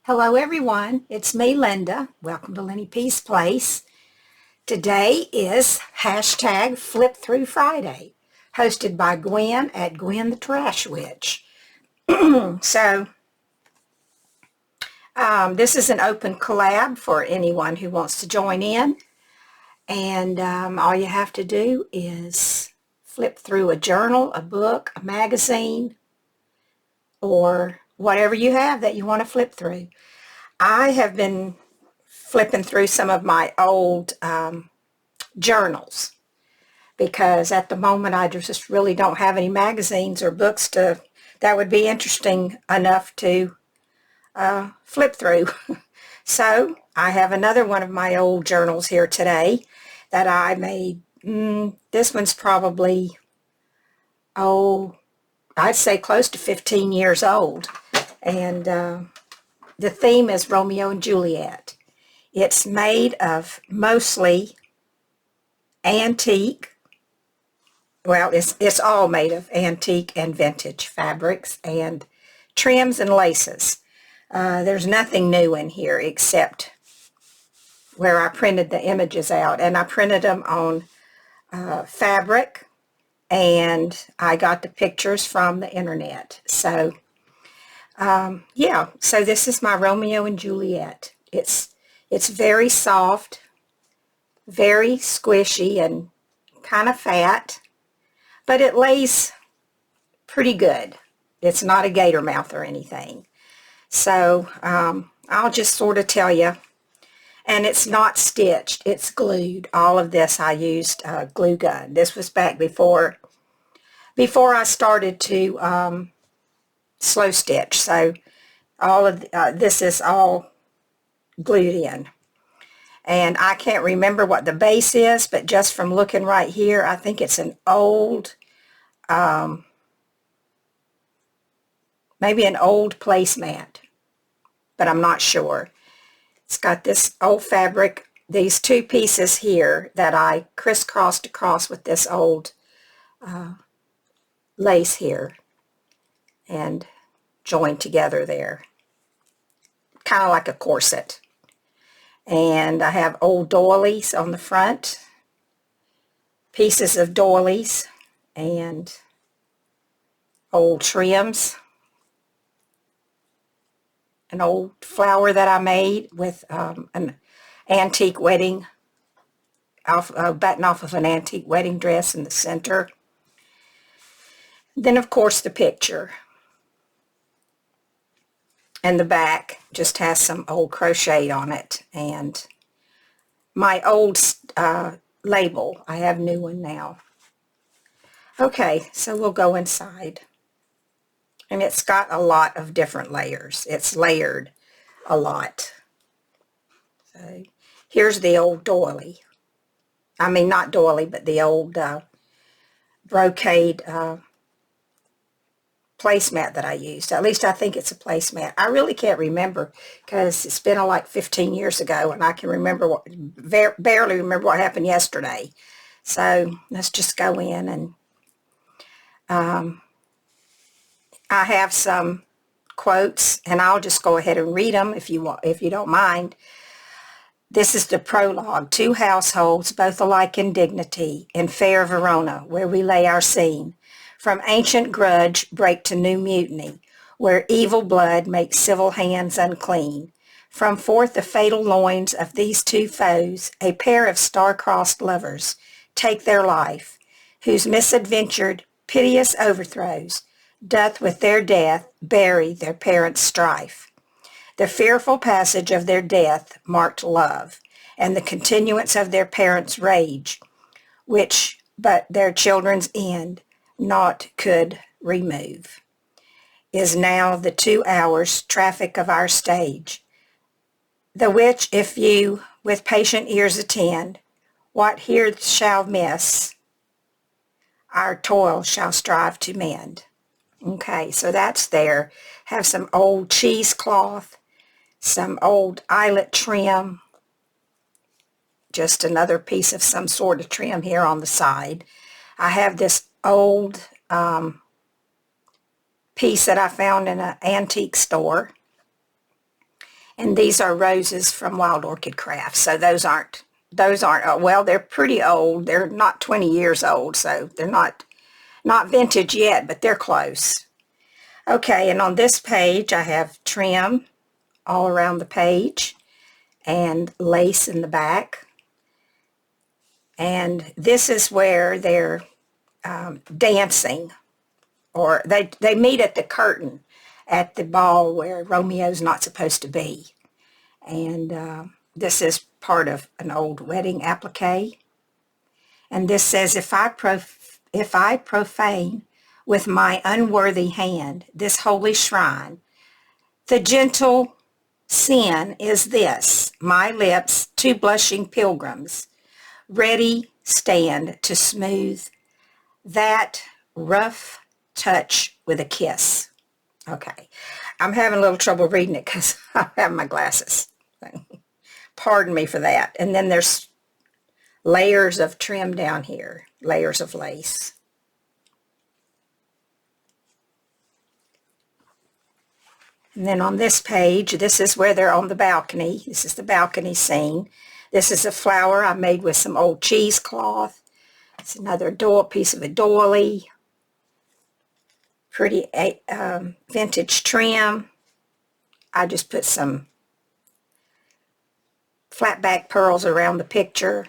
Hello everyone, it's me Linda. Welcome to Lenny P's Place. Today is hashtag Flip Through Friday, hosted by Gwen at Gwen the Trash Witch. So this is an open collab for anyone who wants to join in. And all you have to do is flip through a journal, a book, a magazine, or whatever you have that you want to flip through. I have been flipping through some of my old journals because at the moment I just really don't have any magazines or books that would be interesting enough to flip through. So I have another one of my old journals here today that I made. This one's probably, I'd say close to 15 years old. And the theme is Romeo and Juliet. It's made of mostly antique. Well, it's all made of antique and vintage fabrics and trims and laces. There's nothing new in here except where I printed the images out. And I printed them on fabric, and I got the pictures from the internet. So, yeah, so this is my Romeo and Juliet. It's very soft, very squishy, and kind of fat. But it lays pretty good. It's not a gator mouth or anything. So I'll just sort of tell you. And it's not stitched. It's glued. All of this I used glue gun. This was back before I started to slow stitch. So all of this is all glued in. And I can't remember what the base is, but just from looking right here, I think it's an old maybe an old placemat, but I'm not sure. It's got this old fabric, these two pieces here that I crisscrossed across with this old lace here and joined together there, kind of like a corset. And I have old doilies on the front, pieces of doilies, and old trims. An old flower that I made with an antique wedding, button off of an antique wedding dress in the center. Then, of course, the picture. And the back just has some old crochet on it. And my old label. I have a new one now. Okay, so we'll go inside. And it's got a lot of different layers. It's layered a lot. So here's the old doily. I mean, not doily, but the old brocade placemat that I used. At least I think it's a placemat. I really can't remember because it's been like 15 years ago, and I can remember barely remember what happened yesterday. So let's just go in, and I have some quotes, and I'll just go ahead and read them if you don't mind. This is the prologue. Two households, both alike in dignity, in fair Verona, where we lay our scene. From ancient grudge break to new mutiny, where evil blood makes civil hands unclean. From forth the fatal loins of these two foes, a pair of star-crossed lovers take their life, whose misadventured, piteous overthrows doth with their death bury their parents' strife. The fearful passage of their death marked love, and the continuance of their parents' rage, which but their children's end naught could remove, is now the 2 hours traffic of our stage, the which if you with patient ears attend, what here shall miss, our toil shall strive to mend. Okay, so that's there. Have some old cheesecloth, some old eyelet trim, just another piece of some sort of trim here on the side. I have this old piece that I found in an antique store. And these are roses from Wild Orchid Crafts. So those aren't, well, they're pretty old. They're not 20 years old, so they're not vintage yet, but they're close. Okay, and on this page I have trim all around the page and lace in the back. And this is where they're dancing, or they meet at the curtain at the ball where Romeo's not supposed to be. And this is part of an old wedding applique. And this says, if I profane with my unworthy hand this holy shrine, the gentle sin is this, my lips, two blushing pilgrims, ready stand to smooth that rough touch with a kiss. Okay, I'm having a little trouble reading it because I have my glasses. Pardon me for that. And then there's layers of trim down here, layers of lace. And then on this page, this is where they're on the balcony. This is the balcony scene. This is a flower I made with some old cheesecloth. It's another piece of a doily. Pretty vintage trim. I just put some flat back pearls around the picture.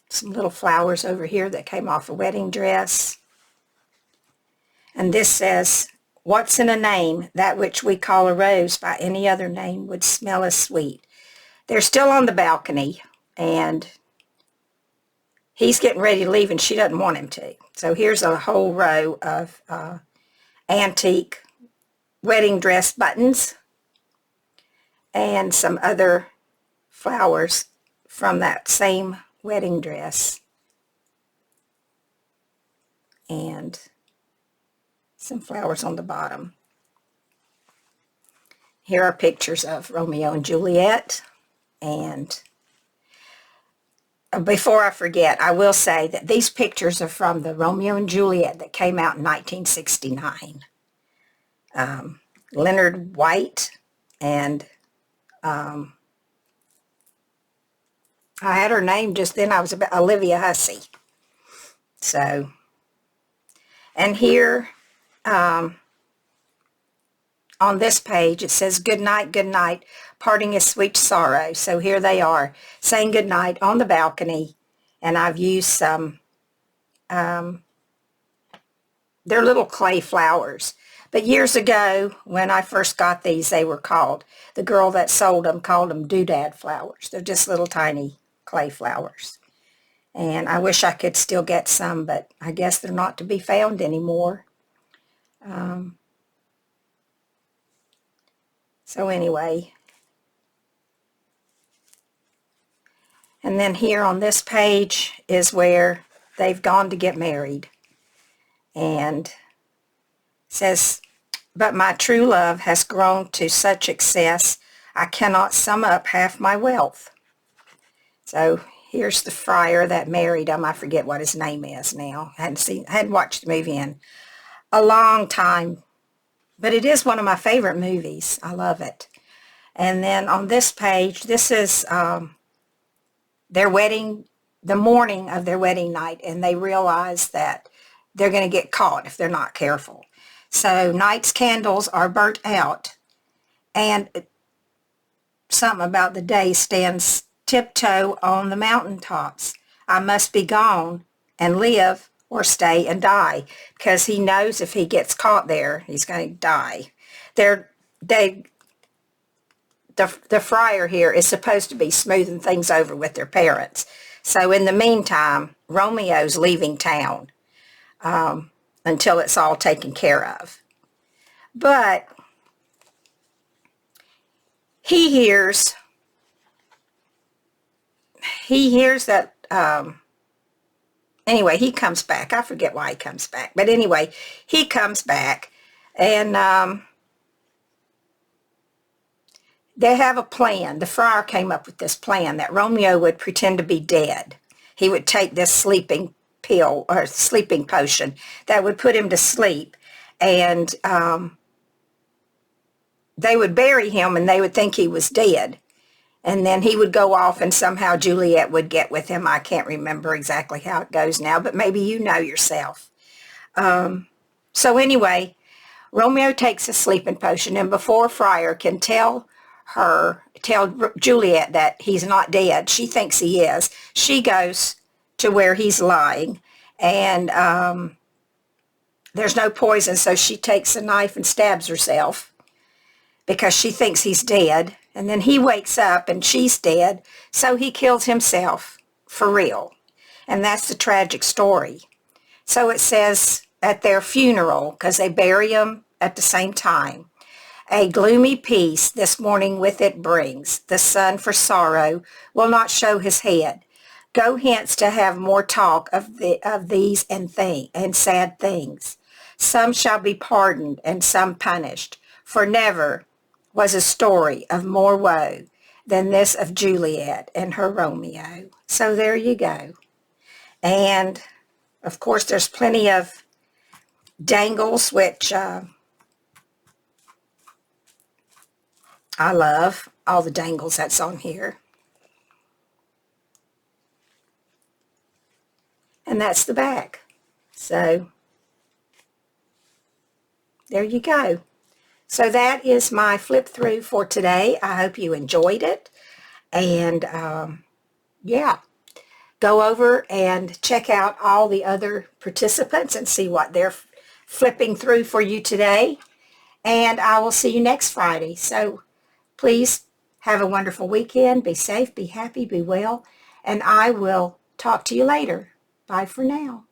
Some little flowers over here that came off a wedding dress. And this says, what's in a name? That which we call a rose by any other name would smell as sweet. They're still on the balcony, and he's getting ready to leave, and she doesn't want him to. So here's a whole row of antique wedding dress buttons and some other flowers from that same wedding dress. And some flowers on the bottom. Here are pictures of Romeo and Juliet. And before I forget, I will say that these pictures are from the Romeo and Juliet that came out in 1969. Leonard White and I had her name just then. I was about Olivia Hussey. So, and here on this page it says, good night, parting is sweet sorrow. So here they are saying good night on the balcony, and I've used some, they're little clay flowers. But years ago, when I first got these, they were called, the girl that sold them called them doodad flowers. They're just little tiny clay flowers. And I wish I could still get some, but I guess they're not to be found anymore. So anyway, and then here on this page is where they've gone to get married. And it says, but my true love has grown to such excess, I cannot sum up half my wealth. So here's the friar that married him. I forget what his name is now. I hadn't watched the movie in a long time, but it is one of my favorite movies. I love it. And then on this page, this is their wedding, the morning of their wedding night, and they realize that they're going to get caught if they're not careful. So night's candles are burnt out, and something about the day stands tiptoe on the mountaintops. I must be gone and live or stay and die, because he knows if he gets caught there, he's going to die. The friar here is supposed to be smoothing things over with their parents. So in the meantime, Romeo's leaving town until it's all taken care of. But he hears that, anyway, he comes back. I forget why he comes back. But anyway, he comes back, and they have a plan. The friar came up with this plan that Romeo would pretend to be dead. He would take this sleeping pill or sleeping potion that would put him to sleep, and they would bury him and they would think he was dead. And then he would go off and somehow Juliet would get with him. I can't remember exactly how it goes now, but maybe you know yourself. So anyway, Romeo takes a sleeping potion, and before Friar can tell Juliet that he's not dead, she thinks he is, she goes to where he's lying, and there's no poison, so she takes a knife and stabs herself because she thinks he's dead. And then he wakes up and she's dead, so he kills himself for real. And that's the tragic story. So it says at their funeral, because they bury him at the same time, a gloomy peace this morning with it brings. The sun for sorrow will not show his head. Go hence to have more talk of these and sad things. Some shall be pardoned and some punished, for never was a story of more woe than this of Juliet and her Romeo. So there you go. And of course there's plenty of dangles, which I love all the dangles that's on here. And that's the back. So there you go. So that is my flip through for today. I hope you enjoyed it. And yeah, go over and check out all the other participants and see what they're flipping through for you today. And I will see you next Friday. So please have a wonderful weekend. Be safe, be happy, be well. And I will talk to you later. Bye for now.